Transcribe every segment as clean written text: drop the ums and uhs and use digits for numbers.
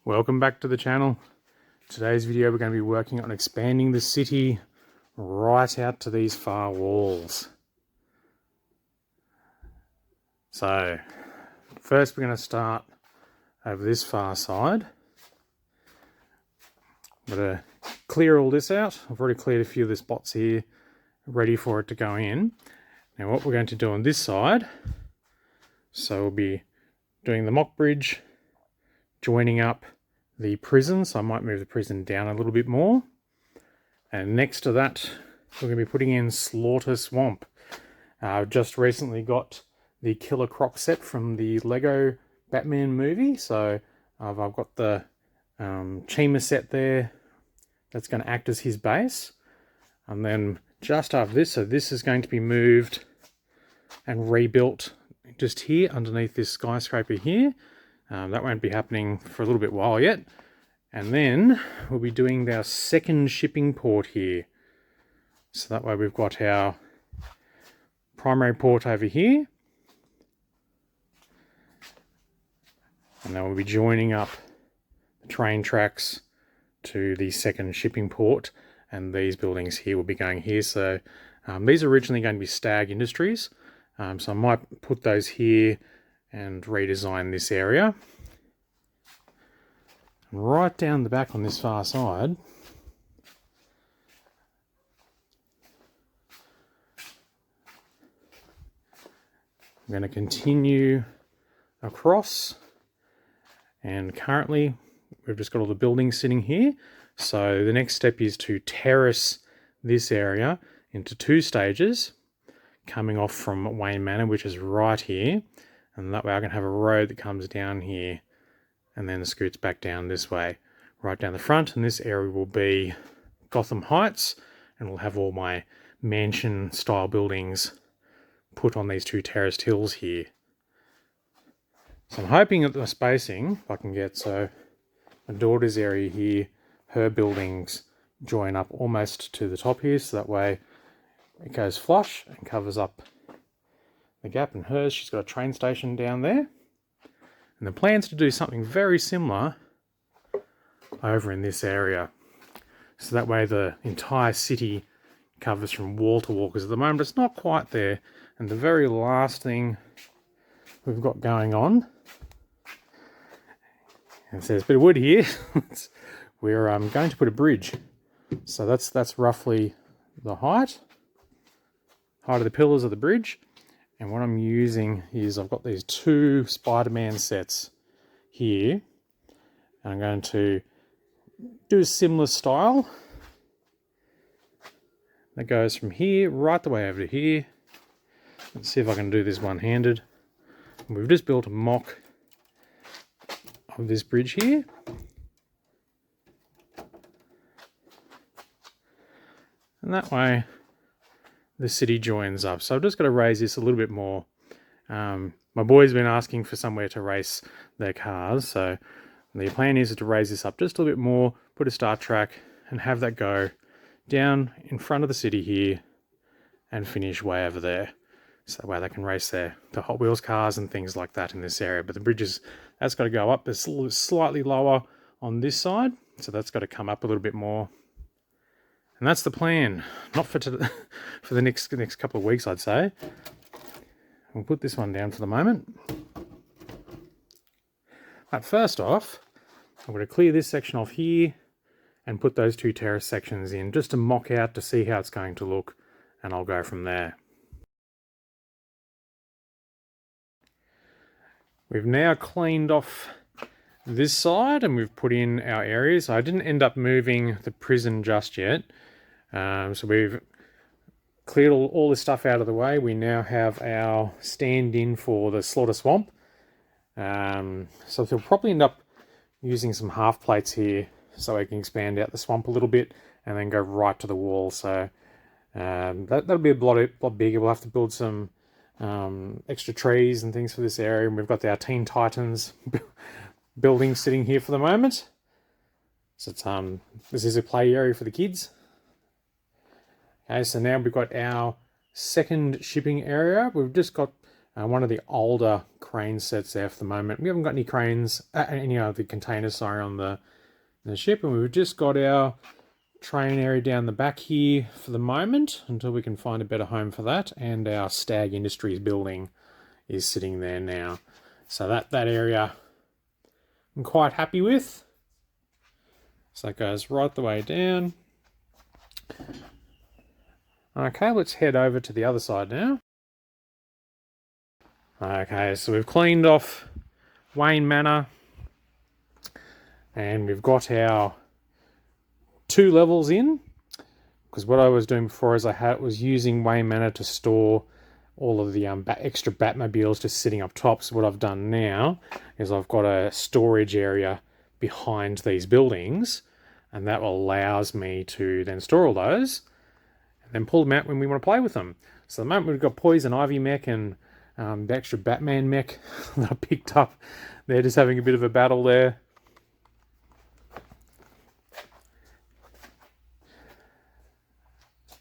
Welcome back to the channel. Today's video we're going to be working on expanding the city right out to these far walls. So first we're going to start over this far side. I'm going to clear all this out. I've already cleared a few of the spots here ready for it to go in. Now what we're going to do on this side, so we'll be doing the mock bridge, joining up the prison, so I might move the prison down a little bit more. And next to that, we're going to be putting in Slaughter Swamp. I've just recently got the Killer Croc set from the Lego Batman movie, so I've got the Chima set there that's going to act as his base. And then just after this, so this is going to be moved and rebuilt just here underneath this skyscraper here. That won't be happening for a little bit while yet. And then we'll be doing our second shipping port here. So that way we've got our primary port over here. And then we'll be joining up the train tracks to the second shipping port. And these buildings here will be going here. So these are originally going to be Stag Industries. So I might put those here and redesign this area. And right down the back on this far side, I'm going to continue across, and currently we've just got all the buildings sitting here. So the next step is to terrace this area into two stages, coming off from Wayne Manor, which is right here. And that way I can have a road that comes down here and then scoots back down this way, right down the front. And this area will be Gotham Heights, and we'll have all my mansion style buildings put on these two terraced hills here. So I'm hoping that the spacing, if I can get, so my daughter's area here, her buildings join up almost to the top here, so that way it goes flush and covers up the gap. In hers, she's got a train station down there. And the plan's to do something very similar over in this area. So that way the entire city covers from wall to wall, because at the moment it's not quite there. And the very last thing we've got going on, and so there's a bit of wood here, we're going to put a bridge. So that's roughly the height of the pillars of the bridge. And what I'm using is I've got these two Spider-Man sets here. And I'm going to do a similar style. That goes from here right the way over to here. Let's see if I can do this one-handed. We've just built a mock of this bridge here. And that way the city joins up. So I've just got to raise this a little bit more. My boy's been asking for somewhere to race their cars, so the plan is to raise this up just a little bit more, put a start track, and have that go down in front of the city here and finish way over there. So that way they can race the Hot Wheels cars and things like that in this area. But the bridges, that's got to go up. It's slightly lower on this side, so that's got to come up a little bit more. And that's the plan, not for the next couple of weeks, I'd say. We'll put this one down for the moment. But first off, I'm going to clear this section off here and put those two terrace sections in just to mock out to see how it's going to look, and I'll go from there. We've now cleaned off this side and we've put in our areas. I didn't end up moving the prison just yet. So we've cleared all this stuff out of the way. We now have our stand-in for the Slaughter Swamp. So we'll probably end up using some half plates here so we can expand out the swamp a little bit and then go right to the wall. So that'll be a lot bigger. We'll have to build some extra trees and things for this area. And we've got our Teen Titans building sitting here for the moment. So it's, this is a play area for the kids. Okay, so now we've got our second shipping area. We've just got one of the older crane sets there for the moment. We haven't got any cranes, any of the containers, sorry, on the ship, and we've just got our train area down the back here for the moment until we can find a better home for that, and our Stag Industries building is sitting there now. So that area I'm quite happy with. So that goes right the way down. Okay, let's head over to the other side now. Okay, so we've cleaned off Wayne Manor, and we've got our 2 levels in, because what I was doing before is I was using Wayne Manor to store all of the extra Batmobiles just sitting up top. So what I've done now is I've got a storage area behind these buildings, and that allows me to then store all those and then pull them out when we want to play with them. So at the moment we've got Poison Ivy mech and the extra Batman mech that I picked up. They're just having a bit of a battle there.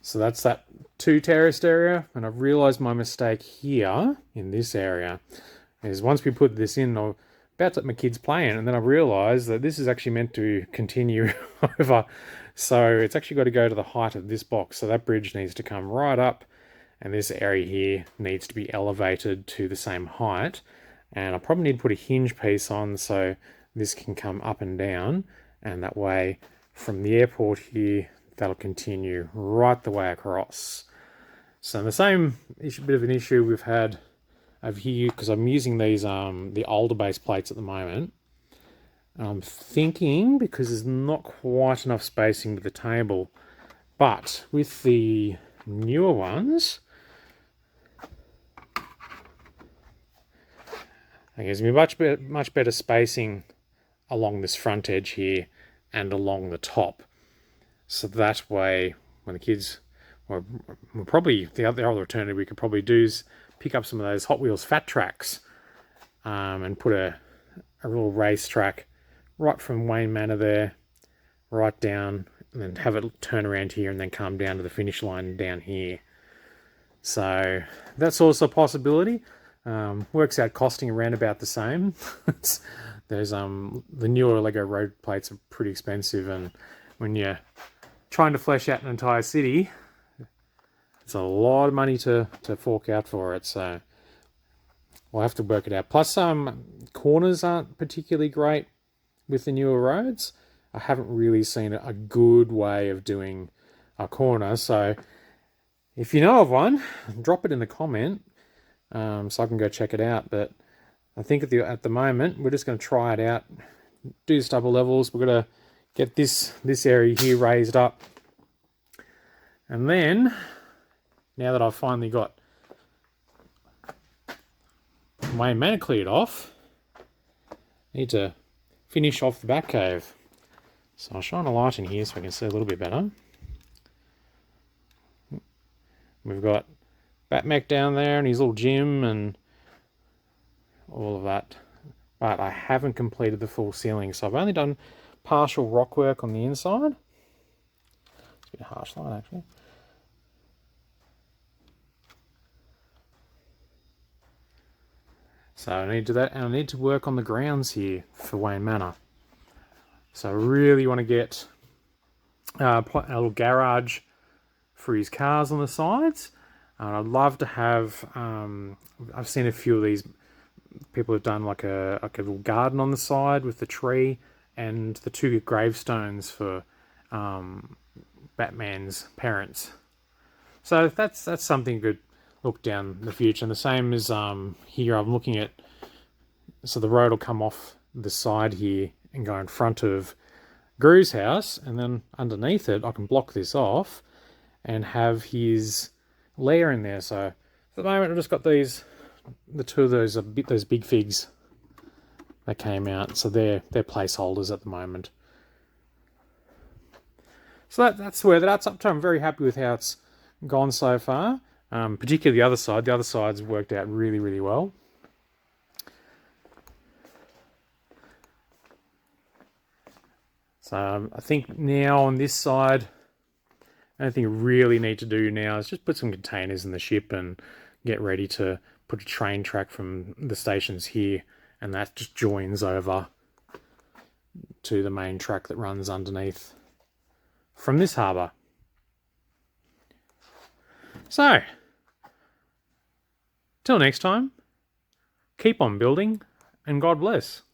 So that's that 2 terraced area, and I've realised my mistake here in this area is once we put this in, I'm about to let my kids play in, and then I realised that this is actually meant to continue over. So it's actually got to go to the height of this box. So that bridge needs to come right up, and this area here needs to be elevated to the same height. And I probably need to put a hinge piece on so this can come up and down, and that way from the airport here, that'll continue right the way across. So the same issue, bit of an issue we've had over here, because I'm using these the older base plates at the moment. I'm thinking, because there's not quite enough spacing with the table, but with the newer ones, there's going to be much better spacing along this front edge here and along the top. So that way, when the kids, or probably the other alternative we could probably do is pick up some of those Hot Wheels Fat Tracks and put a little race track right from Wayne Manor there, right down, and then have it turn around here and then come down to the finish line down here. So that's also a possibility. Works out costing around about the same. There's the newer Lego road plates are pretty expensive, and when you're trying to flesh out an entire city, it's a lot of money to fork out for it. So we'll have to work it out. Plus, corners aren't particularly great with the newer roads. I haven't really seen a good way of doing a corner. So if you know of one, drop it in the comment so I can go check it out. But I think at the moment, we're just going to try it out, do the double levels. We're going to get this area here raised up. And then, now that I've finally got Wayne Manor cleared off, I need to finish off the Batcave. So I'll shine a light in here so I can see a little bit better. We've got Batmech down there and his little gym and all of that. But I haven't completed the full ceiling, so I've only done partial rock work on the inside. It's a bit harsh light actually. So I need to do that, and I need to work on the grounds here for Wayne Manor. So I really want to get a little garage for his cars on the sides. And I'd love to have, I've seen a few of these people have done like a little garden on the side with the tree and the 2 gravestones for Batman's parents. So that's something good. Look down the future. And the same as here, I'm looking at, so the road will come off the side here and go in front of Gru's house, and then underneath it I can block this off and have his lair in there. So at the moment I've just got the 2 of those big figs that came out, so they're placeholders at the moment. So that's where that's up to. I'm very happy with how it's gone so far. Particularly the other side. The other side's worked out really, really well. So I think now on this side, the only thing I really need to do now is just put some containers in the ship and get ready to put a train track from the stations here, and that just joins over to the main track that runs underneath from this harbour. So, till next time, keep on building, and God bless.